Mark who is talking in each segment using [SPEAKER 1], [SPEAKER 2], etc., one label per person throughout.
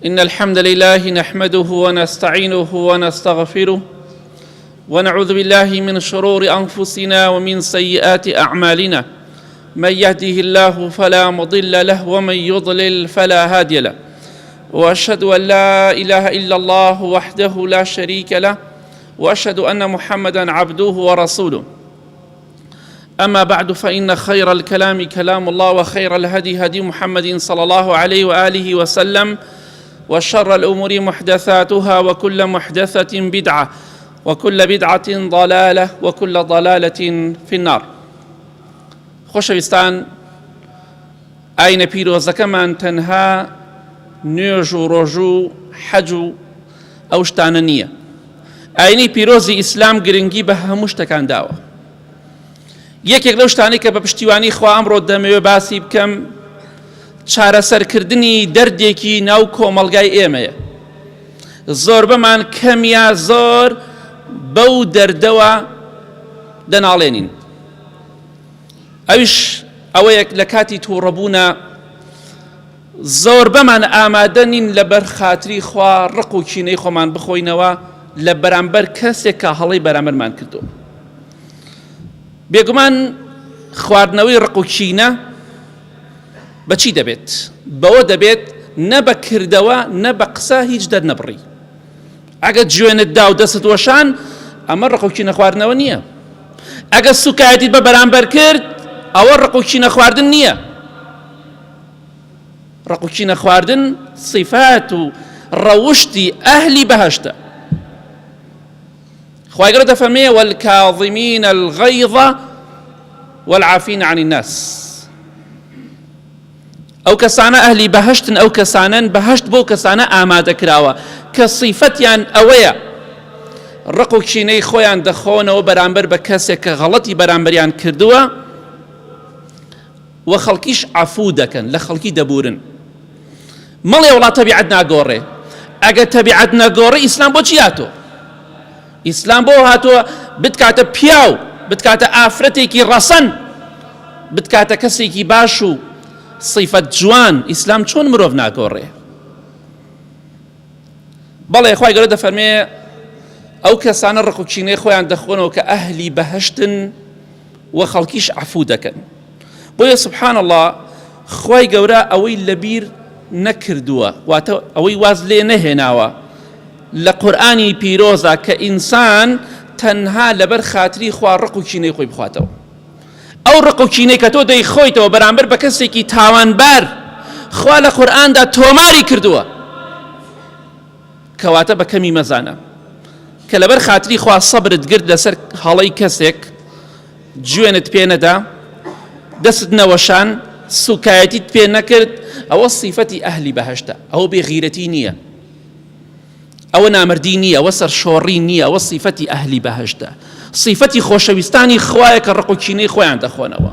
[SPEAKER 1] إن الحمد لله نحمده ونستعينه ونستغفره ونعوذ بالله من شرور أنفسنا ومن سيئات أعمالنا. من يهده الله فلا مضل له ومن يضلل فلا هادي له، وأشهد أن لا إله إلا الله وحده لا شريك له، وأشهد أن محمدا عبده ورسوله. أما بعد، فإن خير الكلام كلام الله، وخير الهدي هدي محمد صلى الله عليه وآله وسلم، وشر الأمور محدثاتها، وكل محدثة بدعة، وكل بدعة ضلالة، وكل ضلالة في النار. خۆشەویستان، ئاینە پیرۆزەکەمان تەنها نوێژ و ڕۆژ و حەج و ئەو شتانە نییە. ئاینەی پیرۆزی ئیسلام گرنگی بە هەموو شتەکان داوە. یەکێک لەو شتانەی کە بە پشتیوانی خوا ئەمڕۆ دەمەوێت باسی بکەم، چارەسەرکردنی دەردێکی ناو کۆمەڵگای ئێمەیە. زۆر بەمان کەمیە زۆر بەو دەردەوە دەناڵێنین. ئەویش ئەوەیەک لە کاتی تووڕەبوونە زۆر بەمان ئامادە نین لەبەر خاتری خوا ڕق و کینەی خۆمان بخۆینەوە لە بەرامبەر کەسێک کە هەڵەی بەرامبەرمان کردو. بێگومان خواردنەوەی ڕق و کینە بەچی دەبێت؟ بەوە دەبێت نە بە کردەوە نە بە قسە هیچ دەرنەبڕی. ئەگە گوێنت دا و دەست وەشان، ئەمە ڕق و کینە خواردنەوە نییە. ئەگە سوکایەتیت بە بەرامبەر کرد، ئەوە ڕق و کینە خواردن نییە. ڕق و کینە خواردن صیفات و ڕەوشتی ئەهلی بەهەشتە. خوای گەورە دەفەرمێ والکاظمین الغیظ والعافین عن الناس. ئەو کەسانە ئەهلی بەهەشتن، ئەو کەسانن بەهەشت بۆ کەسانە ئامادە کراوە کە صیفەتیان ئەوەیە ڕق و کینەی خۆیان دەخۆنەوە بەرامبەر بە کەسێک کە غەڵەتی بەرامبەریان کردووە و خەڵکیش عەفوو دەکەن، لە خەڵکی دەبورن. مەڵێ وڵات تەبیعەت ناگۆڕێ. ئەگە تەبیعەت نەگۆڕێ، ئیسلام بۆ چی هاتۆ؟ ئیسلام بۆ هاتووە بتکاتە پیاو، بتکاتە ئافرەتێکی ڕەسەن، بتکاتە کەسێکی باش و صیفەت جوان. ئیسلام چۆن مرۆڤ ناگۆڕێ؟ بەڵێ خوای گەورە دەفەرمێ ئەو کەسانە ڕق و کینەی خۆیان دەخۆنەوە کە ئەهلی بەهەشتن و خەڵکیش عەفوو دەکەن. بۆیە سبحان الله، خوای گەورە ئەوەی لەبیر نەکردووە، واتە ئەوەی واز لێ نەهێناوە لە قورئانی پیرۆزە کە ئینسان تەنها لەبەر خاتری خوا ڕق و کینەی خۆی بخواتەوە. ئەو ڕق و کینەی کە تۆ دەیخۆیتەوە بەرامبەر بە کەسێکی تاوانبار، خوا لە قورئاندا تۆماری کردووە، کەواتە بە کەمی مەزانە کە لەبەر خاتری خوا سەبرت گرت لەسەر هەڵەی کەسێک، گوێنت پێ نەدا، دەست نەوەشان، سوکایەتیت پێ نەکرد، ئەوە صیفەتی ئەهلی بەهەشتە. ئەوە بێغیرەتی نییە، ئەوە نامردی نییە، ئەوە سەرشۆڕی نییە، ئەوە صیفەتی ئەهلی بەهەشتە. صیفەتی خۆشەویستانی خوایە کە ڕق و کینەی خۆیان دەخۆنەوە.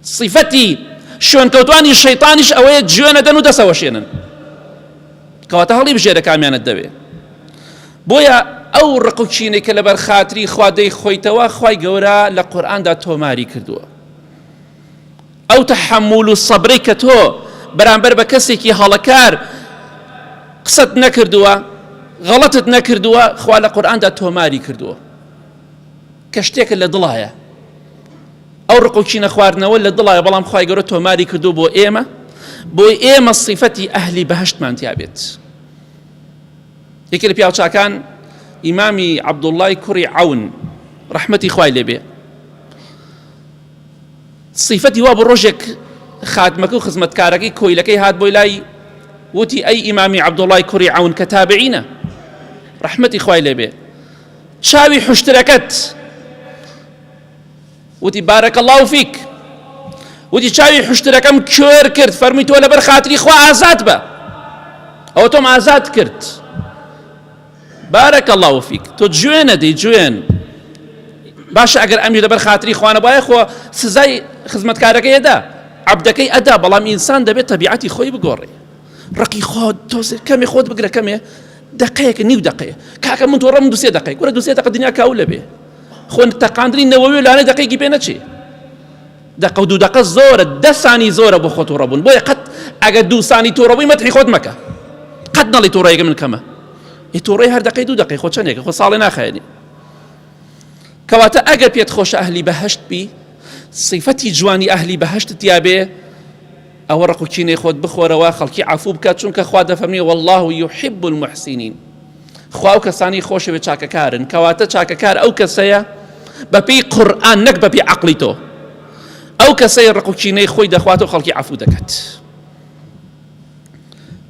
[SPEAKER 1] صیفەتی شوێنکەوتوانی شەیطانیش ئەوەیە گوێ نەدەن و دەسەوەشێنن، کەواتە هەڵی بژێرە کامیانت دەوێ. بۆیە ئەو ڕق و کینەی کە لەبەر خاتری خوا دەیخۆیتەوە، خوای گەورە لە قورئاندا تۆماری کردووە. ئەو تەحەموڵ و سەبرەی کە تۆ بەرامبەر بە کەسێکی هەڵەکار قسەت نەکردووە، غەڵەتت نەکردووە، خوا لە قورئاندا تۆماری کردووە کە شتێکە لە دڵایە. ئەو ڕق و کینە خواردنەوە لە دڵایە، بەڵام خوای گەورە تۆماری کردووە بۆ ئێمە، بۆی ئێمە صیفەتی ئەهلی بەهەشتمان تیا بێت. یەکێ لە پیاوچاکان، ئیمامی عەبدوڵڵای کوڕی عەون ڕەحمەتی خوای لێبێ، صیفەتی وا بۆ ڕۆژێک خاتمەکە و خزمەتکارەکەی کۆیلەکەی هات بۆی لای، وتی ئەی ئیمامی عەبدوڵڵای کوڕی عەون کە تابعینە، ڕەحمەتی خوای لێبێ، چاوی حوشترەکەت، وتی بارەکە الله فیک، وتی چاوی حوشترەکەم کوێر کرد، فەرمی تۆ لەبەر خاتری خوا ئازاد بە، ئەوە تۆم ئازاد کرد، بارەکە الله فیک، تۆ گوێ نەدەی، گوێن باشە. ئەگەر ئەمی لەبەر خاتری خوانە بایە، خۆ سزای خزمەتکارەکەی ئەدا، عەبدەکەی ئەدا، بەڵام ئینسان دەبێت تەبیعەتی خۆی بگۆڕێ. ڕقی خۆ تۆزێ کەمێ خۆت بگرە، کەمێ دقەیەکە، نیو دقەیە، کاکە من تۆ ڕەم 2-3 دقەیە، وەرە 2-3 دقە دنیا کاو لەبێ، خۆن تەقاندنی نەوەوی لانەی دقەیەکی پێ نەچێ. دقە و 2 دقە زۆرە، 10 سانی زۆرە بۆ خۆت تووڕەبوون. بۆیە قەت ئەگە 2 سانی تووڕەبووی مەتحی خۆت مەکە، قەت نەڵی تووڕەیەکە من کەمە تووڕێی هەر دقەی 2 دقەی خۆ چەندێکە خۆ ساڵی ناخایێنی کەواتە ئەگەر پێت خۆشە ئەهلی بەهەشت بی صفەتی جوانی ئەهلی بەهەشتت یابێ ئەوە ڕقوچینەی خۆت بخۆرەوە خەڵکی عەفو بکات چونکە خوا دەفەرمێ والله يحب المحسنين خوا ئەو کەسانی خۆشەوێ چاکەکارن کەواتە چاکەکار ئەو کەسەیە بەپێی قورئان نەک بەپێی عەقڵی تۆ ئەو کەسەی ڕقوچینەی خۆی دەخواتەوە خەڵکی عەفو دەکات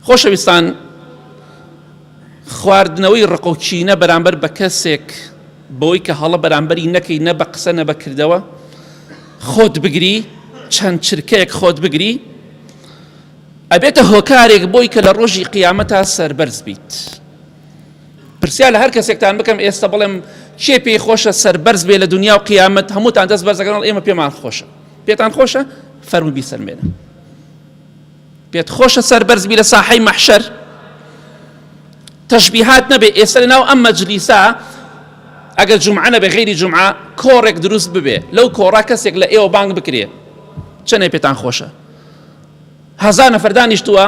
[SPEAKER 1] خۆشەویستان خواردنەوەی ڕقوچینە بەرامبەر بە کەسێک بۆی کە هەڵە بەرامبەری نەکەی نە بە قسە نە بەکردەوە خۆت بگری چەند چرکەیەک خۆت بگری ئەبێتە هۆکارێک بۆی کە لە ڕۆژی قیامەتە سەربەرز بیت پرسیار لە هەر کەسێکتان بکەم ئێستا بڵێم کێ پێی خۆشە سەربەرز بێ لە دنیا و قیامەت هەمووتان دەست بەرزەکەن ئێمە پێمان خۆشە پێتان خۆشە فەرموو بیسەلمێنە پێت خۆشە سەربەرز بی لە ساحەی مەحشەر تەشبیهات نەبێ ئێستا لەناو ئەم مەجلیسە ئەگەر جومعە نەبێ غەیری جومعە کۆڕێک دروست ببێ لەو کۆڕا کەسێک لە ئێوە بانگ بکرێ چەندێ پێتان خۆشە 1000 نەفەر دانیشتووە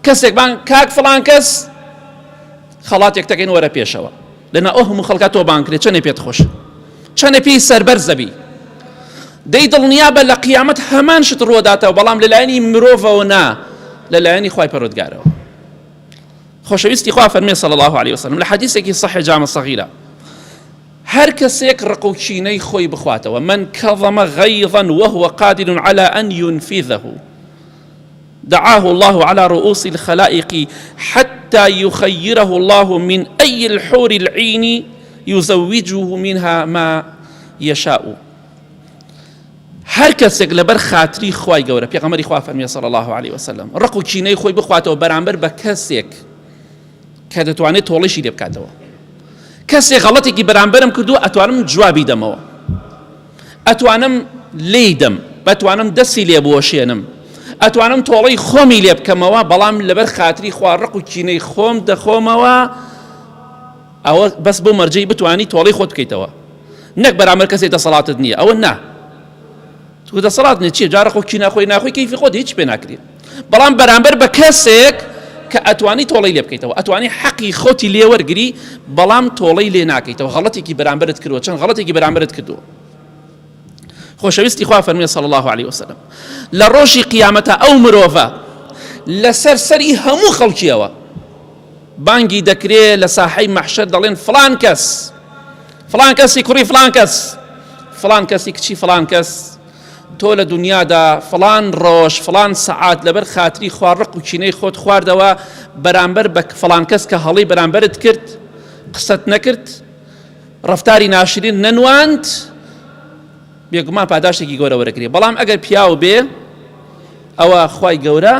[SPEAKER 1] کەسێک بانگ کاک فڵان کەس خەڵاتێک تەکەین وەرە پێشەوە لەنا ئەو هەموو خەڵکا تۆ بانگ کرێ چەندێ پێت خۆشە چەندێ پێی سەربەرزە بی دەی دڵنیابە لە قیامەت هەمان شت ڕووداتەوە بەڵام لەلایەنی مرۆڤەوە نا لەلایەنی خوای پەروەردگارەوە خۆشەویستی خوا فەرمێ صلی الله عليه وسلم لە حەدیثێکی صحیح جامع صغیرە هەر کەسێک ڕقوچینەی خۆی بخواتەوە من كظم غيظا وهو قادر على أن ينفذه دعاه الله على رؤوس الخلائق حتى يخيره الله من أي الحور العين يزوجه منها ما يشاء هەر کەسێک لەبەر خاتری خوای گەورە پێغەمبەری خوا فەرمێ صلی الله عليه وسلم ڕقوچینەی خۆی بخواتەوە بەرامبەر بە کەسێک کە دەتوانێت تۆڵیشی لێ بکاتەوە کەسێک غەڵەتێکی بەرامبەرم کردووە ئەتوانم جوابی دەمەوە ئەتوانم لێی دەم بەتوانم دەستی لێ بوەشێنم ئەتوانم تۆڵەی خۆمی لێ بکەمەوە بەڵام لەبەر خاتری خوا ڕقوچینەی خۆم دەخۆمەوە ئەوە بەس بۆ مەرجەی بتوانی تۆڵەی خۆت بکەیتەوە نەک بەرامبەر کەسێک دەسەڵاتت نییە ئەوە نا تو دەسەڵات نیە چیە جا ڕقوچینە خۆی ناخۆی کەیفی خۆت هیچ پێ ناکرێت بەڵام بەرامبەر بە کەسێک کە ئەتوانی تۆڵەی لێ بکەیتەوە ئەتوانی حەقی خۆتی لێ وەرگری بەڵام تۆڵەی لێ ناکەیتەوە غەڵەتێکی بەرامبەرت کردووە چەند غەڵەتێکی بەرامبەرت کردووە خۆشەویستی خوا فەرمێ صلی الله عليه وسلم لە ڕۆژی قیامەتە ئەو مرۆڤە لەسەر سەری هەموو خەڵکیەوە بانگی دەکرێت لە ساحەی مەحشەر دەڵێن فڵان کەس فڵان کەسی کوڕی فڵان کەس فڵان کەسی کچی فڵان کەس تۆ لە دنیادا فڵان ڕۆژ فڵان سەعات لەبەر خاتری خوا ڕقوچینەی خۆت خواردەوە بەرامبەر بە فڵان کەس کە هەڵی بەرامبەرت کرد قسەت نەکرد ڕەفتاری ناشرین نەنواند بێگومان پاداشتێکی گەورە وەرەگرێ بەڵام ئەگەر پیاو بێ ئەوە خوای گەورە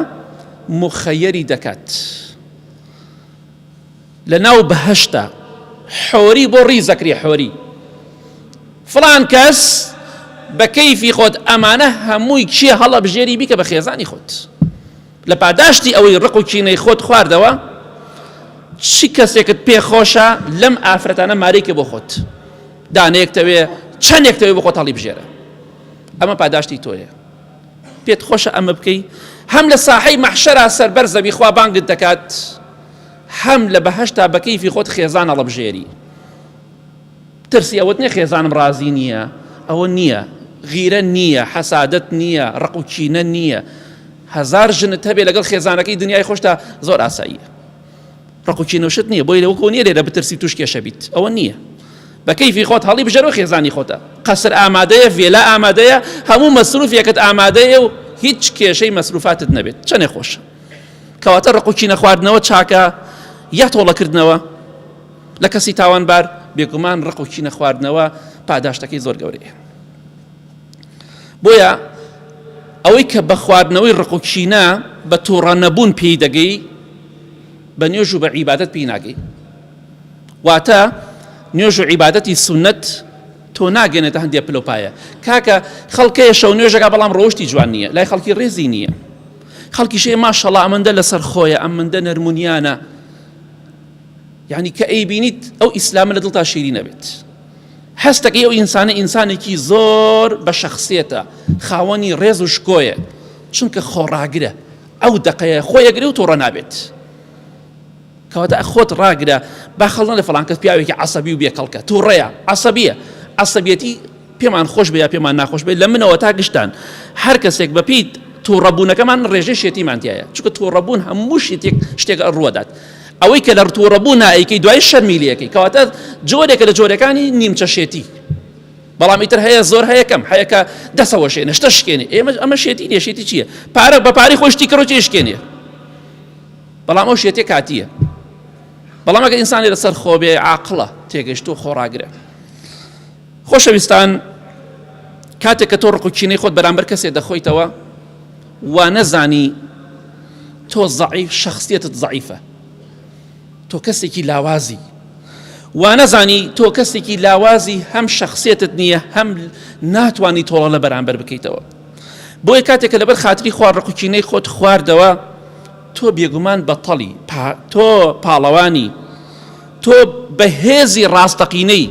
[SPEAKER 1] مخەیەری دەکات لە ناو بەهەشتە حۆری بۆ ڕیزەکرێ حۆری فڵان کەس بە کەیفی خۆت ئەمانە هەمووی چیە هەڵە بژێری بیکە بە خێزانی خۆت لە پاداشتی ئەوەی ڕقوچینەی خۆت خواردەوە چی کەسێکت پێخۆشە لەم ئافرەتانە مارێکە بۆ خۆت دانەیەکتەوێ چەندێکتەوێ بۆ خۆت هەڵی بژێرە ئەمە پاداشتی تۆیە پێت خۆشە ئەمە بکەی هەم لە ساحەی مەحشەرا سەربەرزە بی خوا بانگت دەکات هەم لە بەهەشتا بە کەیفی خۆت خێزان هەڵە بژێری ترسی ئەوەت نییە خێزانم ڕازی نییە ئەوە نییە غیرە نییە حەسادەت نییە ڕقوچینە نییە 1000 ژنت هەبێ لەگەڵ خێزانەکەی دنیای خۆشتا زۆر ئاساییە ڕقوچینەوشت نییە بۆی لەوەکۆ نییە لێرە بترسی توش کێشە بیت ئەوە نییە بە کەیفی خۆت هەڵی بژێرەوە خێزانی خۆتە قەسر ئامادەیە ڤێلا ئامادەیە هەموو مەسروفێکت ئامادەیە و هیچ کێشەی مەسروفاتت نەبێت چەندێ خۆشە کەواتە ڕقوچینە خواردنەوە چاکە یا تۆڵەکردنەوە لە کەسی تاوانبار بێگومان ڕقوچینە خواردنەوە پاداشتەکەی زۆر گەورەیە بۆیە ئەوەی کە بە خواردنەوەی ڕقوچینە بە تووڕە نەبوون پێی دەگەی بە نوێژ و بە عیبادەت پێی ناگەی واتە نوێژ و عیبادەتی سونەت تۆ ناگەنێتە هەندێک پلۆپایە کاکە خەڵکەیە شەو نوێژەکە بەڵام ڕۆشتی جوان نییە لای خەڵکی ڕێزی نییە خەڵکیشەیە ماشەڵڵا ئەمەندە لەسەر خۆیە ئەمەندە نەرمونیانە یعنی کە ئەیبینیت ئەو ئیسلامە لە دڵتا شیری نەبێت هەستەکەی ئەو ئینسانە ئینسانێکی زۆر بە شەخسیەتە خاوەنی ڕێز و شکۆیە چونکە خۆڕاگرە ئەو دەقەیە خۆیەگرێ و تۆڕە نابێت کەواتە خۆت ڕاگرە با خەڵڵە لە فڵان کەس پیاوێکی عەسەبی و بێکەڵکە تووڕەیە عەسەبیە عەسەبیەتی پێمان خۆش بێ یا پێمان ناخۆش بێت لە منەوە تا گشتان هەر کەسێک بەپیت تووڕەبوونەکەمان ڕێژەی شێتیمان تایە چونکە تووڕەبوون هەموو شتێک ڕوەدات ئەوەی کە لە تووڕەبوون ئەیکەی دوای شەرمیلەکەی کەواتە جۆرێکە لە جۆرەکانی نیمچە شێتی بەڵام ئیتر هەیە زۆر هەیەکەم هەیەکە دەسەوە شێنە شتە شکێنێ ئەمە شێتی نیە شێتی چییە پارە بە پارەی خۆشتی کڕۆ شکێنێ بەڵام ئەو شێتێک کاتیە بەڵام ئەگە ئینسانی لەسەر خۆبێ عاقڵە تێگەشتۆ خۆڕاگرە خۆشەویستان کاتێک کە تۆ ڕقوچینەی خۆت بەرامبەر کەسێک دەخۆیتەوە وا نەزانی تۆ ضعیف شخصیتت ضعیفە تۆ کەسێکی لاوازی وا نەزانی تۆ کەسێکی لاوازی هەم شخصیتت نییە هەم ناتوانی تۆڵە لە بەرامبەر بکەیتەوە بۆیە کاتێک کە لەبەر خاتری خوار ڕقوچینەی خۆت خواردەوە تۆ بێگومان بەتەڵی تۆ پاڵەوانی تۆ بەهێزی ڕاستەقینەی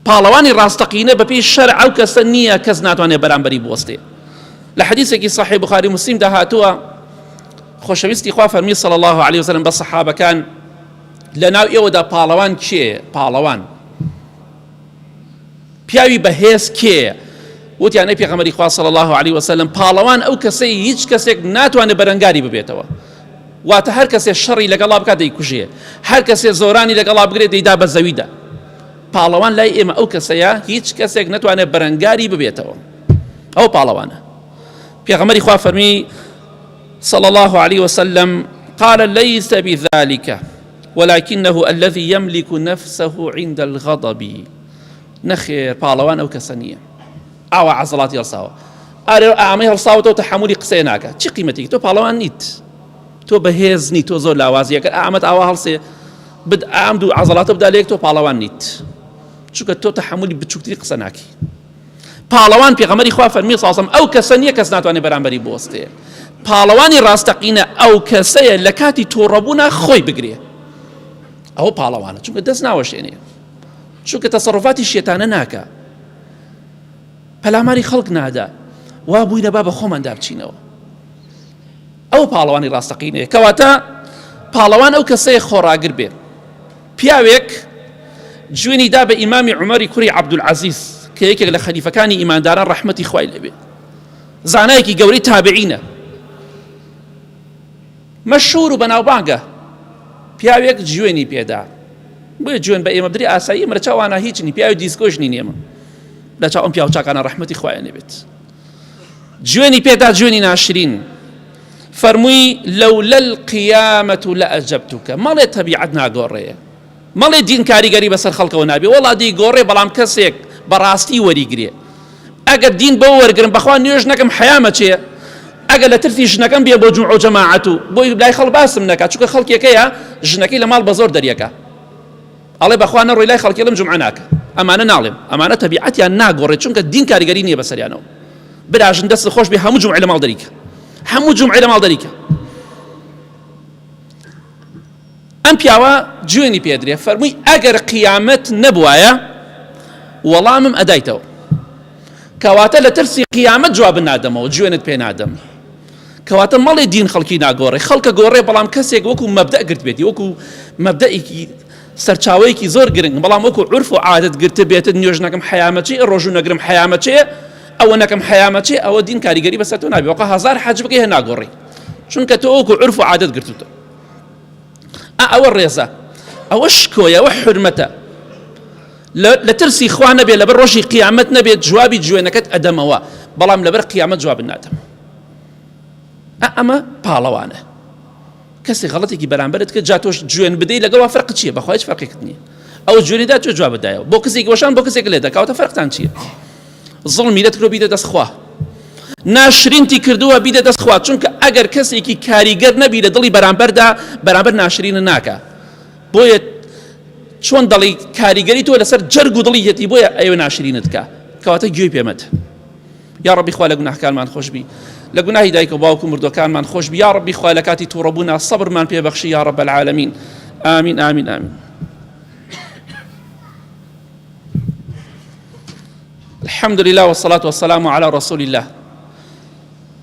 [SPEAKER 1] پاڵەوانی ڕاستەقینە بەپێی شەرع ئەو کەسە نییە کەس ناتوانێت بەرامبەری بوەستێ لە حەدیثێکی صحیح بخاری مسلم داهاتووە خۆشەویستی خوا فەرمی صلی الله عليه وسلم بە سەحابەکان لەناو ئێوەدا پاڵەوان کێ پاڵەوان پیاوی بەهێز کێ وتیانەی پێغەمبەری خوا صلی الله عليه وسلم پاڵەوان ئەو کەسەی هیچ کەسێک ناتوانێت بەرەنگاری ببێتەوە واتە هەر کەسێ شەڕی لەگەڵا بکات دەیکوژێ هەر کەسێ زۆرانی لەگەڵا بگرێت دەیدا بە زەویدا پاڵەوان لای ئێمە ئەو کەسەیە هیچ کەسێک ناتوانێت بەرەنگاری ببێتەوە ئەو پاڵەوانە پێغەمبەری خوا فەرمی صلى الله عليه وسلم قال ليس بذلك ولكنه الذي يملك نفسه عند الغضب نخير پاڵەوان ئەو کەسە نییە ئاوا عەزەڵاتی هەڵساوە ئامەی هەڵساوەتەوە تەحەمولی قسەی ناکات چی قیمەتێکی تۆ پاڵەوان نیت تۆ بەهێز نیت تۆ زۆر لاوازیەکە ئامەت ئاوا هەڵسێ بد ئام دوو عەزەڵاتە بدا لێک تۆ پاڵەوان نیت چونکە تۆ تەحەمولی بچووکتری قسە ناکی پاڵەوان پێغەمبەری خوا فەرمی صلی الله علیه وسلم ئەو کەسە نییە کەس ناتوانێت بەرامبەری بوەستێ پاڵەوانی ڕاستەقینە ئەو کەسەیە لە کاتی تۆڕەبوونا خۆی بگرێ ئەوە پاڵەوانە چونکە دەست ناوەشێنێ چونکە تەسەڕوفاتی شێتانە ناکە پەلاماری خەڵک نادا وا بووینە با بە خۆماندا بچینەوە ئەو پاڵەوانی ڕاستەقینەیە کەواتە پاڵەوان ئەو کەسەیە خۆڕاگر بێ پیاوێک جوێنی دا بە ئیمامی عومەری کوڕی عەبدولعەزیز کە یەکێک لە خەلیفەکانی ئیمانداران ڕەحمەتی خوای لێبێ زانایەکی گەورەی تابعینە مەشهوور و بەناوبانگە پیاوێک جوێنی پێدا بۆیە جوێن بە ئێمە بدرێ ئاسایی ئێمە لە چاوانە هیچ نی پیاوی دیسکۆش نین ئێمە لە چاو ئەم پیاو چاکانە ڕەحمەتی خوایە نەبێت جوێنی پێدا جوێنی ناشرین فەرمووی لەولە القیامەة لەئەجەبتوکە مەڵێ تەبیعەت ناگۆڕێیە مەڵێ دین کاریگەری بەسەر خەڵکەوە نابێ وەڵا دەیگۆڕێ بەڵام کەسێک بەڕاستی وەریگرێ ئەگەر دین بەوە وەرگرم بەخوا نوێژ نەکەم حەیامە چێ ئەگەر لە ترسی ژنەکەم بێ بۆ جومع و جەماعەت و بۆی لای خەڵک باسم نەکات چونکە خەڵکێکەیە ژنەکەی لە ماڵ بە زۆر دەریەکە ئەڵێ بەخوا نەڕۆی لای خەڵکی لەم جومعە ناکە ئەمانە ناڵێم ئەمانە تەبیعەتیان ناگۆڕێت چونکە دین کاریگەری نییە بەسەریانەوە براژن دەست خۆش بێ هەموو جومعە لە ماڵ دەریکە هەموو جومعە لە ماڵ دەریکە ئەم پیاوە جوێنی پێدرێ فەرمووی ئەگەر قیامەت نەبوایە وەڵامم ئەدایتەوە کەواتە لە ترسی قیامەت جواب نادەمەوە جوێنت پێ نادەم کەواتە مەڵێ دین خەڵکی ناگۆڕێ خەڵکە گۆڕێ بەڵام کەسێک وەکو مەبدە گرت بێتی وەکو مەبدەئێکی سەرچاوەیەکی زۆر گرنگ بەڵام وەکو عورف و عادەت گرتە بێتت نوێژ نەکەم حەیامەچێ ڕۆژوو نەگرم حەیامەچێ ئەوە نەکەم حەیامەچێ ئەوە دین کاریگەری بەسەر تۆ نابێ وەقە هەزار حەج بکەی هە ناگۆڕی چونکە تۆ وەکو عورف و عادەت گرتوتە ئەوە ڕێزە ئەوە شکۆیە ئەوە حورمەتە لە ترسی خوا نەبێ لەبەر ڕۆژی قیامەت نەبێت جوابی جوێنەکەت ئەدەمەوە بەڵام لەبەر قیامەت جواب نادەم ئەمە پاڵەوانە کەسی غەڵەتێکی بەرامبەرت کرد جا تۆش جوێن بدەی لەگەڵ فەرق چییە بەخوا هیچ فەرقێکت نییە ئەو جوێنیدا تۆ جواب بدایەوە بۆ کەسێکی وەشان بۆ کەسێک لێ دەکاتە فەرقتان چییە زڵمی لێت کردو بیدە دەست خوا ناشرینتی کردووە بیدە دەست خوا چونکە ئەگەر کەسێکی کاریگەر نەبی لە دڵی بەرامبەردا بەرامبەر ناشرینە ناکە بۆیە چۆن دڵی کاریگەری تۆ لەسەر جەرگ و دڵی هێتی بۆیە ئەوە ناشرینت کە کەواتە گوێی پێمەت یا ڕەبی خوا لە گوناهکانمان خۆش بی لە گوناهی دایک و باوک و مردوەکانمان خۆش بی یا ڕەبی خوا لە کاتی تووڕەبوونا سەبرمان پێبەخشی یا ڕەب العالەمین ئامین ئامین ئامین الحمد لله والصلاة والسلام على رسول الله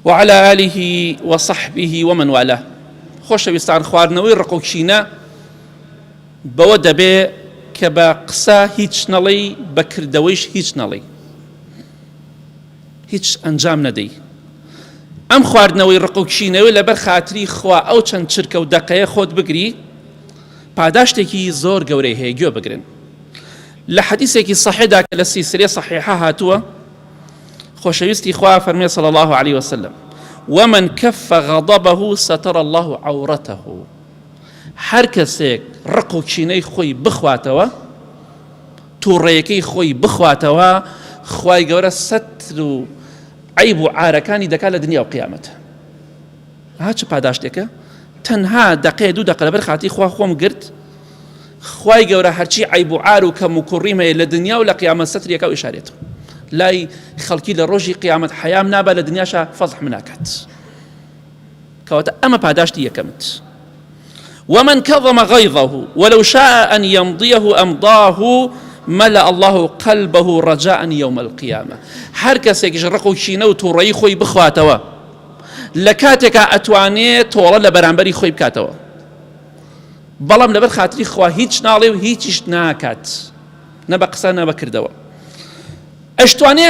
[SPEAKER 1] وعلى آله وصحبه ومن والاه خۆشەویستان خواردنەوەی ڕقوکینە بەوە دەبێ کە بە قسە هیچ نەڵێی بەکردەوەیش هیچ نەڵێی هیچ ئەنجام نەدەی. ئەم خواردنەوەی ڕقوکینەوەی لەبەر خاتری خوا ئەو چەند چرکە و دەقەیە خۆت بگری پاداشتێکی زۆر گەورەی هەیە گوێ بگرن. لە حەدیثێکی صحیحدا کە لە سیلسیلەی صحیحە هاتووە خۆشەویستی خوا فەرمێ صلی الله عليه وسلم ومن كف غضبه ستر الله عورته. هەر کەسێک ڕقوکینەی خۆی بخواتەوە تووڕێیەکەی خۆی بخواتەوە خوای گەورە سەتر و عیب و عارەکانی دەکات لە دنیا و قیامەت. ها چه پاداشتێکە؟ تەنها دەقەیە دوو دەقە لەبەر خاتی خوا خۆم گرت خوای گەورە هەرچی عیب و عار و کەم و کوڕیم هەیە لە دنیا و لە قیامەت سەترێکە و ئیشارێتەوە لای خەڵکی لە ڕۆژی قیامەت حەیام نابە لە دنیاشە فەزح مناکات. کەواتە ئەمە پاداشتی یەکەمت. ومن كظم غيظه ولو شاء أن يمضيه أمضاه ملأ الله قلبه رجاء يوم القيامة. هر کەسێکیش ڕقوکینە و تووڕەیی خۆی بخواتەوە لە کاتێکا ئەتوانێت تۆڵە لە بەرامبەری خۆی بکاتەوە بەڵام لەبەر خاتری خوا هیچ ناڵێ و هیچیش ناکات نە بە قسە نە بەکردەوە. ئەشتوانێ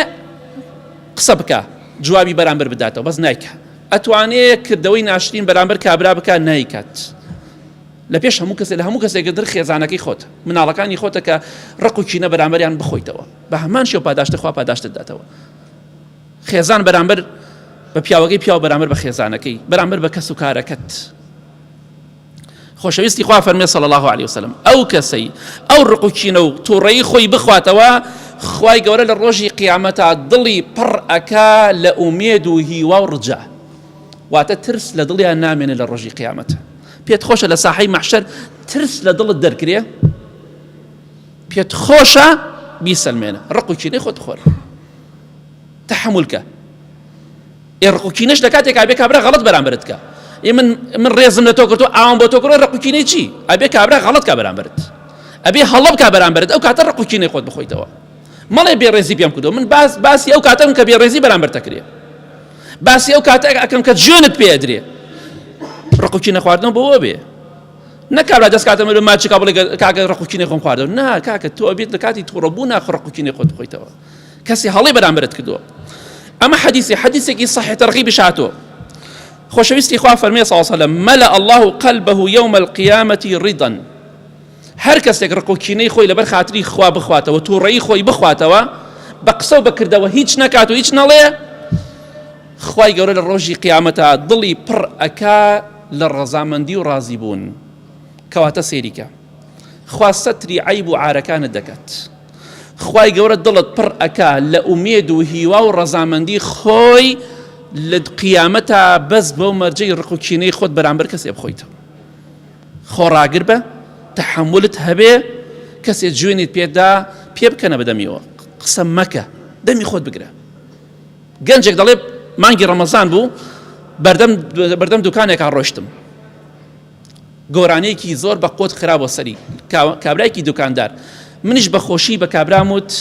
[SPEAKER 1] قسە بکە جوابی بەرامبەر بداتەوە بەس نایکە. ئەتوانێ کردەوەی ناشرین بەرامبەر کابرا بکە نایکات. لە پێش هەموو کەسێک لە هەموو کەسێک در خێزانەکەی خۆت مناڵەکانی خۆتە کە ڕقوکینە بەرامبەریان بخۆیتەوە بە هەمان شێو پاداشتە خوا پاداشتت داتەوە. خێزان بەرامبەر بە پیاوەکەی پیاو بەرامبەر بە خێزانەکەی بەرامبەر بە کەس و کارەکەت. خۆشەویستی خوا فەرمێ صلی الله عليه وسلم ئەو کەسەی ئەو ڕقوکینە و تووڕەیی خۆی بخواتەوە خوای گەورە لە ڕۆژی قیامەتە دڵی پڕ ئەکا لە ئومێد و هیوا و ڕجا واتە ترس لە دڵیان نامێنێ لە ڕۆژی قیامەتە. پێت خۆشە لە ساحەی مەحشەر ترس لە دڵت دەرکرێ پێت خۆشە بیسەلمێنە ڕقوکینەی خۆت خۆر تەحمولکە. ڕقوکینەش لە کاتێک ئابێ کابرا غەڵەت بەرامبەرت کە من ڕێزم لە تۆ کردو ئاوام بۆ تۆ کڕۆ ڕقوکینەی چی ئەبێ کابرا غەڵەت کا بەرامبەرت ئەبێ هەڵە بکا بەرامبەرت ئەو کاتە ڕقوکینەی خۆت بخۆیتەوە. مەڵێ بێڕێزی پێم کردو من باسی ئەو کاتەم کە بێڕێزی بەرامبەر تەکرێ باسی ئەو کاتە ئەکەم کە جوێنت پێدرێ ڕقوکینە خواردنەوە بەوە بێ نەکابرا دەست کاتە مەلو ماچکا بڵێ کاکە ڕقوکینەی خۆم خواردەوە نا کاکە تۆ ئەبێت لە کاتی تووڕەبوو ناخۆ ڕقوکینەی خۆت بخۆیتەوە کەسی هەڵی بەرامبەرت کردووە. ئەمە حەدیثێکی صحیح تەرغیبی شاتۆ خۆشەویستی خوا فەرمێ صلی الله عليه وسلم ملأ الله قلبه يوم القيامة رضا. هەر کەسێک ڕقوکینەی خۆی لەبەر خاتری خوا بخواتەوە تووڕەیی خۆی بخواتەوە بە قسە و بەکردەوە هیچ نەکات و هیچ نەڵێ خوای گەورە لە ڕۆژی قیامەتە دڵی پڕ ئەکا لە ڕەزامەندی و ڕازی بوون. کەواتە سێریکە خوا سەتری عیب و عارەکانت دەکات. خوای گەورە دڵت پڕ ئەکا لە ئومێد و هیوا و ڕەزامەندی خۆی لە قیامەتە بەس بەو مەرجەی ڕقوکینەی خۆت بەرامبەر کەسێ بخۆیتەوە. خۆڕاگر بە تەحملت هەبێ کەسێ جوێنیت پێدا پێ بکەنە بەدەمیەوە قسە مەکە دەمی خۆت بگرە. گەنجێک دەڵێ مانگی ڕەمەزان بوو بەردەم دوکانێکا ڕۆشتم گۆرانەیەکی زۆر بە قۆت خراپە سەری کابرایەکی دوکاندار منیش بە خۆشی بە کابرام وت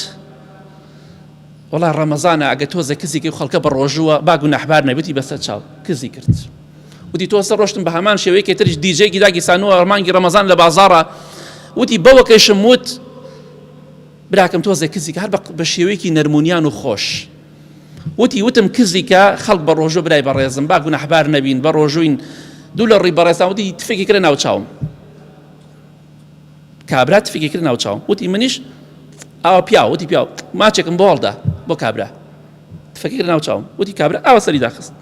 [SPEAKER 1] وەڵا ڕەمەزانە ئەگە تۆزە کزیکەی خەڵکە بە ڕۆژووە باگ و نەحبار نەبێتی بەسەر چاو کزی کرد وتی تۆ سەر ڕۆشتم بە هەمان شێوەیەکی تریش دیجێکی داگیسانووە مانگی ڕەمەزان لە بازاڕە وتی بەوەکەیشم وت براکەم تۆزە کزیکە هەر بە شێوەیەکی نەرمونیان و خۆش وتم کزیکە خەڵک بە ڕۆژوو برای بەڕێزم باگ و نەحبار نەبین بە ڕۆژوین دوو لە ڕی بەڕێزان وتی تفێکی کرد ناو چاوم کابرا تفێکی کرد ناو چاوم وتی منیش ئاوا پیاو وتی پیاو ماچێکم بۆ هەڵدا بۆ کابرا تفێکی کرد ناو چاوم وتی کابرا ئاوا سەری داخست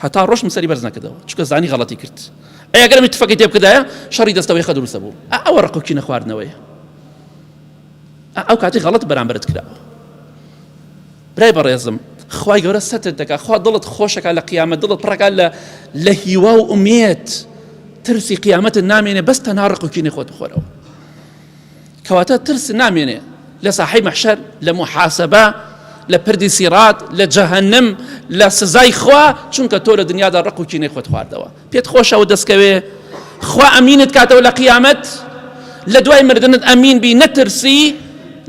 [SPEAKER 1] هەتا ڕۆژم سەری بەرز نەکردەوە چونکە زانی غەڵەتی کرد ئەگەرمی تفەکەی تێ بکردایە شەڕی دەستەوەی خە دروستە بوو ئەوە ڕقوکینە خواردنەوەیە ئەو کاتی غەڵەت بەرامبەرت کراوە. برای بەڕێزم خوای گەورە سەتر دەکات خوا دڵت خۆشەکە لە قیامەت دڵت پڕەکە لە هیوا و ئومێد ترسی قیامەتت نامێنێ بەس تەنها ڕقوکینەی خۆت بخۆرەوە. کەواتە ترس نامێنێ لە ساحەی مەحشەر لە محاسەبە لە پردی سیرات لە جەهەنم لە سزای خوا چونکە تۆ لە دنیادا ڕقوکینەی خۆت خواردەوە. پێت خۆشەوە دەستکەوێ خوا ئەمینت کاتەوە لە قیامەت لە دوای مردنت ئەمین بی نەترسی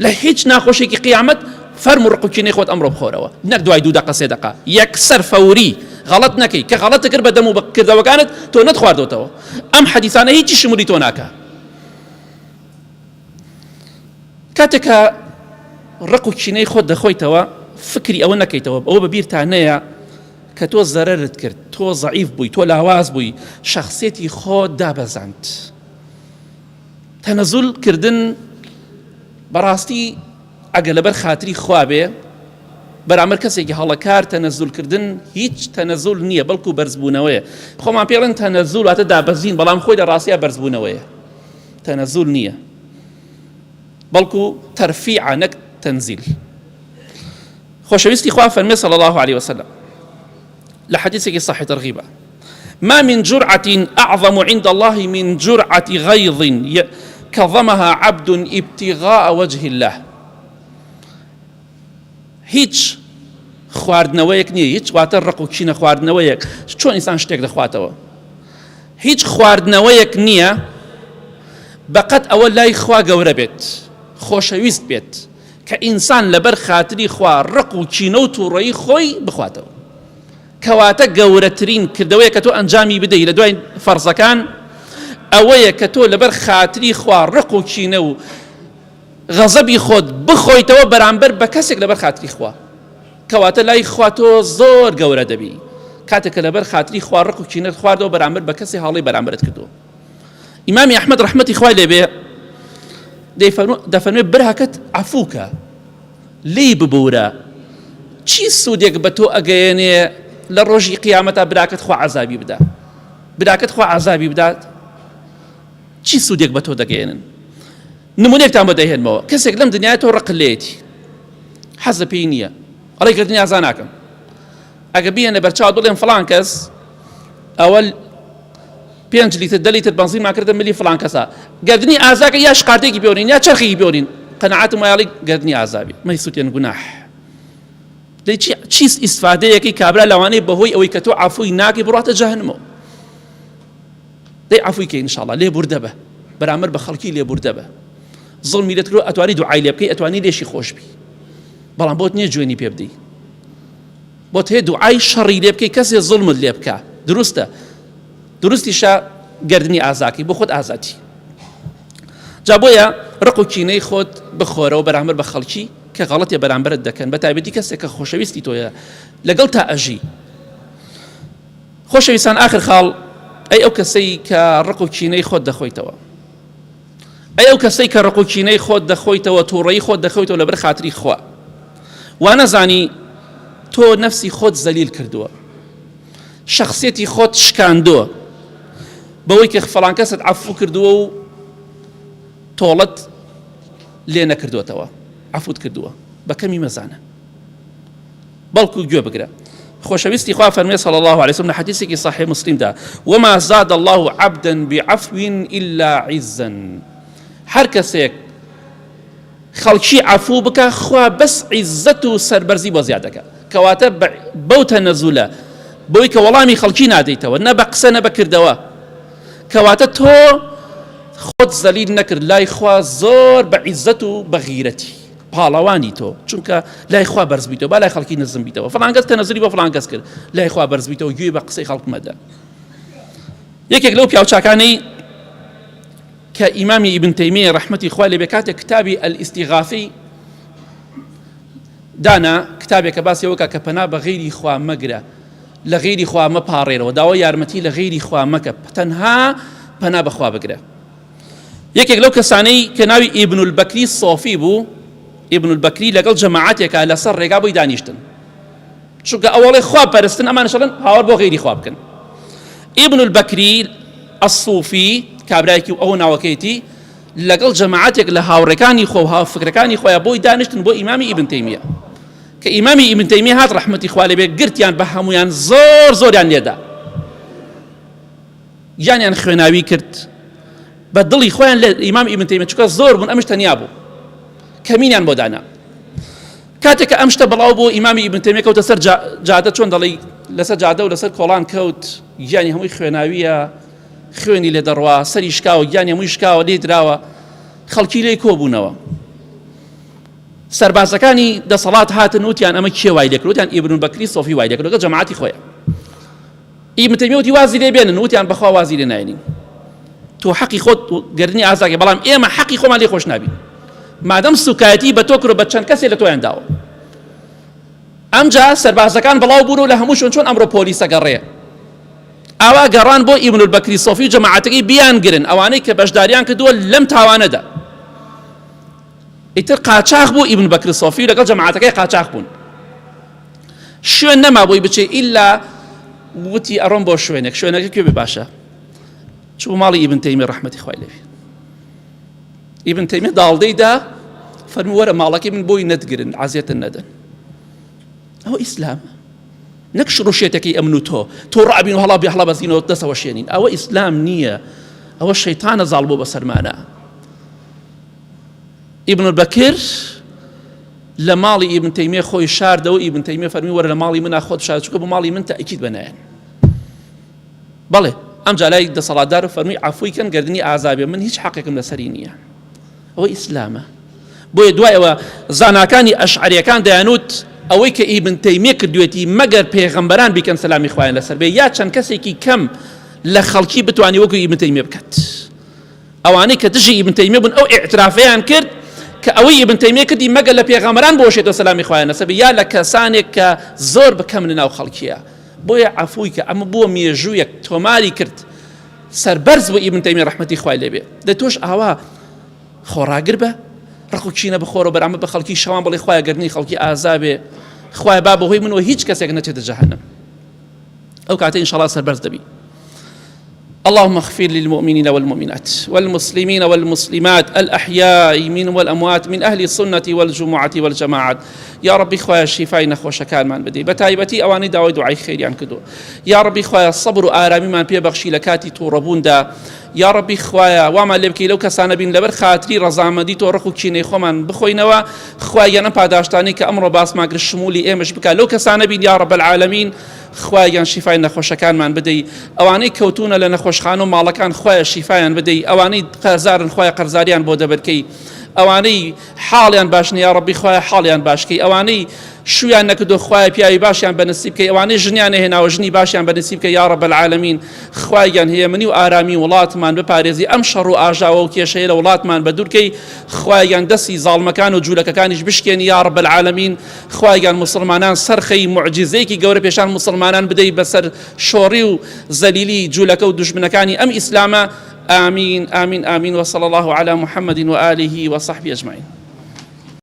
[SPEAKER 1] لە هیچ ناخۆشێکی قیامەت فەرمو ڕقوکینەی خۆت ئەمڕۆ بخۆرەوە نەک دوای 2 دقە 3 دقە یەکسەر فەوری غەڵەت نەکەی کە غەڵەتە کرد بە دەم و بەکردەوەکانت تۆ نەتخواردەوە. ئەم حەدیثانە هیچی شمولی تۆ ناکە. کاتێک کە ڕق و کینەی خۆت دەخۆیتەوە فکری ئەوە نەکەیتەوە، ئەوە بە بیرتان نەیە کە تۆ زەرەرت کرد، تۆ زەعیف بووی، تۆ لاواز بووی، شەخسیەتی خۆت دابەزاند. تەنەزولکردن بەڕاستی ئەگە لەبەر خاتری خوا بێ بەرامبەر کەسێکی هەڵەکار تەنەزولکردن هیچ تەنەزول نییە، بەڵکو بەرزبوونەوەیە. خۆمان پێڵێن تەنەزول واتە دابەزین، بەڵام خۆی لە ڕاستیە بەرزبوونەوەیە. تەنەزول نییە، بەڵکو تەرفیعە نەک تەنزیل. خۆشەویستی خوا فەرمێ صلی الله عليه وسلم لە حەدیثێکی صحیح ترغیبە: ما من جرعة أعظم عند الله من جرعة غيظ كظمها عبد ابتغاء وجه الله. هیچ خواردنەوەیەک نییە، هیچ واتە ڕق و کینە خواردنەوەیەک چۆن ئینسان شتێک دەخواتەوە، هیچ خواردنەوەیەک نییە بەقەت ئەوە لای خوا گەورە بێت، خۆشەویست بێت کە ئینسان لەبەر خاتری خوا ڕق و کینە و تووڕەیی خۆی بخواتەوە. کەواتە گەورەترین کردەوەیە کە تۆ ئەنجامی بدەی لە دوای فەرزەکان ئەوەیە کە تۆ لەبەر خاتری خوا ڕق و کینە و غەزەبی خۆت بخۆیتەوە بەرامبەر بە کەسێک لەبەر خاتری خوا، کەواتە لای خوا تۆ زۆر گەورە دەبی کاتێک کە لەبەر خاتری خوا ڕق و کینەت خواردەوە بەرامبەر بە کەسی هاڵی بەرامبەرت کردووە. ئیمامی ئەحمەد ڕەحمەتی خوای لێبێ دەفەرمێ براکەت عەفووکە، لێی ببوورە، چی سوودێک بە تۆ ئەگەیەنێ لە ڕۆژی قیامەتە براکەت خوا عەزابی بدا، براکەت خوا عەزابی بدات، چی سوودێک بە تۆ دەگەیەنن؟ نمونەیەکتان بۆ دەهێنمەوە. کەسێک لەم دنیای تۆ ڕق لێتی، حەزە پێی نییە، ئەڵێ گردنی ئازا ناکەم، ئەگە بیێنە بەرچاو دڵێن فڵان کەس ئەوە 5 لیتر 10 لیتر بنزین ماکردە ملی فڵان کەسە، گردنی ئازاکە یا شقاتێکی بێورین یا چرخێکی بێورین، قەنەعەتم وایڵی گردنی ئازابی مەی سووتێن گوناح. دەی چی ئیسفادەیەکی کابرا لەوانەیە بەهۆی ئەوەی کە تۆ عەفووی ناکەی بڕاتە جەهەنەمەوە. دەی عەفووی کەی ئینشاءڵڵا لێ بوردە بە بەرامبەر بە خەڵکی لێ بوردە بە. زڵمی لێت کرد ئەتوانی دوعای لێ بکەی، ئەتوانی لێشی خۆش بی، بەڵام بۆت نییە جوێنی پێ بدەی، بۆت هەیە دوعای شەڕی لێ بکەی، کەسێ زڵمت لێ بکە، دروستە، دروستیشە گردنی ئازاکەی بۆ خۆت ئازاتی. جا بۆیە ڕق و کینەی خۆت بخۆرەوە بەرامبەر بە خەڵکی کە غەڵەتێ بەرامبەرت دەکەن، بە تایبەتی کەسێک کە خۆشەویستی تۆیە لەگەڵ تا ئەژی. خۆشەویستان ئاخر خاڵ ئەی ئەو کەسەی کە ڕق و کینەی خۆت دەخۆیتەوە، ئەی ئەو کەسەی کە ڕق و کینەی خۆت دەخۆیتەوە، تووڕەیی خۆت دەخۆیتەوە لەبەر خاتری خوا، وا نەزانی تۆ نەفسی خۆت زەلیل کردووە، شخصیەتی خۆت شکاندووە بەوەی کە فڵان کەست عەفو کردووە و تۆڵەت لێ نەکردوێتەوە، عەفوت کردووە، بە کەمی مەزانە، بەڵکو گوێ بگرە. خۆشەویستی خوا فەرمێ صلی الله عليه وسلم لە حەدیثێکی صحیح مسلمدا: وما زاد الله عبدا بعفو إلا عزا. هەر کەسێک خەڵکی عەفو بکە خوا بەس عیزەت و سەربەرزی بۆ زیاد دەکات، کەواتە بەو تەنەزولە بۆی کە وەڵامی خەڵکی نادەیتەوە، نە بە قسە نە بە کردەوە، کەواتە تۆ خۆت زەلیل نەکرد، لای خوا زۆر بە عیزەت و بە غیرەتی پاڵەوانی تۆ، چونکە لای خوا بەرز بیتەوە، با لای خەڵکی نزم بیتەوە، فڵان کەس تەنەزولی بۆ فڵان کەس کرد، لای خوا بەرز بیتەوە، گوێی بە قسەی خەڵک مەدە. یەکێک لەو پیاوچاکانەی کە ئیمامی ئیبن تەیمیە ڕەحمەتی خوا لێبێ کاتێک کتابی ئەلئیستیغاثەی دانا، کتابێکە باسی ئەوە کە پەنا بە غەیری خوا مەگرە، لە غەیری خوا مەپاڕێرەوە، داوای یارمەتی لە غەیری خوا مەکە، تەنها پەنا بەخوا بگرە. یەکێک لەو کەسانەی کە ناوی ئیبن البەکری سۆفی بوو، ئیبن البەکری لەگەڵ جەماعەتێکە لەسەر ڕێگا بۆی دانیشتن، چونکە ئەوەڵێ خوا پەرستن، ئەمانە شەڵن هاوار بۆ غەیری خوا بکەن. ئیبن البەکری السوفی کابرایەکی ئەوە ناوەکەیەتی لەگەڵ جەماعەتێک لە هاوڕێکانی خۆ و هاوفکرەکانی خۆیان بۆی دانیشتن بۆ ئیمامی ئیبن تەیمیە، کە ئیمامی ئیبن تەیمیە هات ڕەحمەتی خوا لێبێ گرتیان بە هەمویان زۆریان لێدا، یانیان خوێناوی کرد بە دڵی خۆیان لە ئیمام ئیبن تەیمیە، چونکە زۆر بوون ئەمش تەنیا بوو، کەمینیان بۆ دانا. کاتێک کە ئەم شتە بەڵاو بۆ ئیمامی ئیبن تەیمیە کەوتە سەر جادە، چۆن دەڵێ لەسەر جادە و لەسەر کۆڵان کەوت، گیانی هەمووی خوێناویە، خوێنی لێ دەڕوا، سەری شکاوە، گیانی هەمووی شکاوە لێ دراوە، خەڵکی لێی کۆبوونەوە. سەربازەکانی دەسەڵات هاتن وتیان ئەمە کێ وای لێ کرد؟ وتیان ئیبن البەکری سۆفی وای لێ کرد لەگەڵ جەماعەتی خۆیان. ئیبن تەیمیە وتی وازی لێ بێنن، وتیان بەخوا وازی لێ ناێنین، تۆ حەقی خۆت گەردنی ئازاکە، بەڵام ئێمە حەقی خۆمان لێ خۆش نابین مادەم سوکایەتی بە تۆ کرۆ بە چەند کەسێ لە تۆیان داوە. ئەمجا سەربازەکان بڵاو بوون و لە هەموو شوێن چۆن ئەمڕۆ پۆلیسە گەڕێ، ئاوا گەڕان بۆ ئیبن البەکری سۆفی و جەماعەتەکەی بیان گرن، ئەوانەی کە بەشداریان کردووە لەم تاوانەدا. ئیتر قاچاق بوو ئیبن بەکری سۆفی لەگەڵ جەماعەتەکەی قاچاق بوون، شوێن نەما بۆی بچێ ئیلا وتی ئەڕۆم بۆ شوێنێک، شوێنەکە کوێ بێ باشە، چوو ماڵی ئیبن تەیمیە ڕەحمەتی خوای لێبێ. ئیبن تەیمیە داڵدەیدا فەرمی وەرە ماڵەکەی من بۆی نەتگرن، عەزیەتن نەدەن. ئەوە ئیسلام نەک شڕوشێتێکی ئەمن و تۆ ڕابین و هەڵا بێ هەڵا بەزینەوە دەستەوە شێنین، ئەوە ئیسلام نییە، ئەوە شەیتانە زاڵ بۆ بەسەرمانە. ئیبن البەکر لە ماڵی ئیبن تەیمیە خۆی شاردەوە، ئیبن تەیمیە فەرمی وەرە لە ماڵی منە خۆت شارد، چونکە بۆ ماڵی من تەئکید بەنایەن. بەڵێ ئەمجا لای دەسەڵاتدار و فەرمی عەفوی کەن گەردنی ئازابێ، من هیچ حەقێکم لەسەری نییە. ئەوە ئیسلامە. بۆیە دوایەوە زاناکانی ئەشعەریەکان دەیانوت ئەوەی کە ئیبن تەیمیە کردوێتی مەگەر پێغەمبەران بیکەن سەلامی خوایان لەسەر بێ، یا چەند کەسێکی کەم لە خەڵکی بتوانی وەکو ئیبن تەیمیە بکات. ئەوانەی کە دژی ئیبن تەیمیە بوون ئەو ئیعترافیان کرد کە ئەوەی ئیبن تەیمیە کردی مەگەر لە پێغەمبەران بۆشێتەوە سەلامی خوایان لەسەر بێ، یا لە کەسانێک کە زۆر بکەمن ناو خەڵکیە. بۆیە عەفوی کە ئەمە بووە مێژوویەک تۆماری کرد سەربەرز بۆ ئیبن تەیمیە ڕەحمەتی خوای لێبێ. دە تۆش ئاوا خۆڕاگر بە ڕق و کینە بخۆرە بەرامە بە خەڵکی شەوان بڵێ خوایە گەردنی خەڵکی ئازابێ، خوای با بەهۆی منەوە هیچ کەسێک نەچێتە جەهەنەم. ئەو کاتە ئینشاءڵڵا سەربەرز دەبی. اللهم اغفر للمؤمنين والمؤمنات والمسلمين والمسلمات الأحياء منهم والأموات من أهل السنة والجمعة والجماعات. يا ربي خويا الشفاء نخوش كان من بدي بتايبتي أواني داوي دعاء خير يعني كدو. يا ربي خويا الصبر وآرامي من بيبخشي لكاتي توربون دا. يا ربي خويا وما لبكي لو كسان بين لبر خاطري رزامدي تورخو كيني خومن بخوينوا خويا نپاداشتاني كأمر باس ما قر شمولي إيمش بك لو كسان بين يا رب العالمين خوایان شیفای نەخۆشەکانمان بدەی، ئەوانەی کەوتونە لە نەخۆشخانە و ماڵەکان خوایە شیفایان بدەی، ئەوانەی قەرزارن خوایە قەرزاریان بۆ دەبەرکەی، ئەوانەی حاڵیان باش نیە یا ڕەبی خوایە حاڵیان باشکەی، ئەوانەی شویان نەکردو خوایە پیاوی باشیان بەنسیب کەی، ئەوانەی ژنیان نەهێناوە ژنی باشیان بەنسیب کەی یا ڕەب العالەمین. خوایان هێمنی و ئارامی وڵاتمان بپارێزی، ئەم شەڕ و ئاژاوە و کێشەیە لە وڵاتمان بەدوورکەی، خوایان دەستی زاڵمەکان و جوولەکەکانیش بشکێنی یا ڕەب العالەمین. خوایان مسلمانان سەرخەی معجزەیەکی گەورە پێشان مسلمانان بدەی بەسەر شۆڕی و زەلیلی جوولەکە و دوژمنەکانی ئەم ئیسلامە. آمين آمين آمين، وصلى الله على محمد وآله وصحبه أجمعين.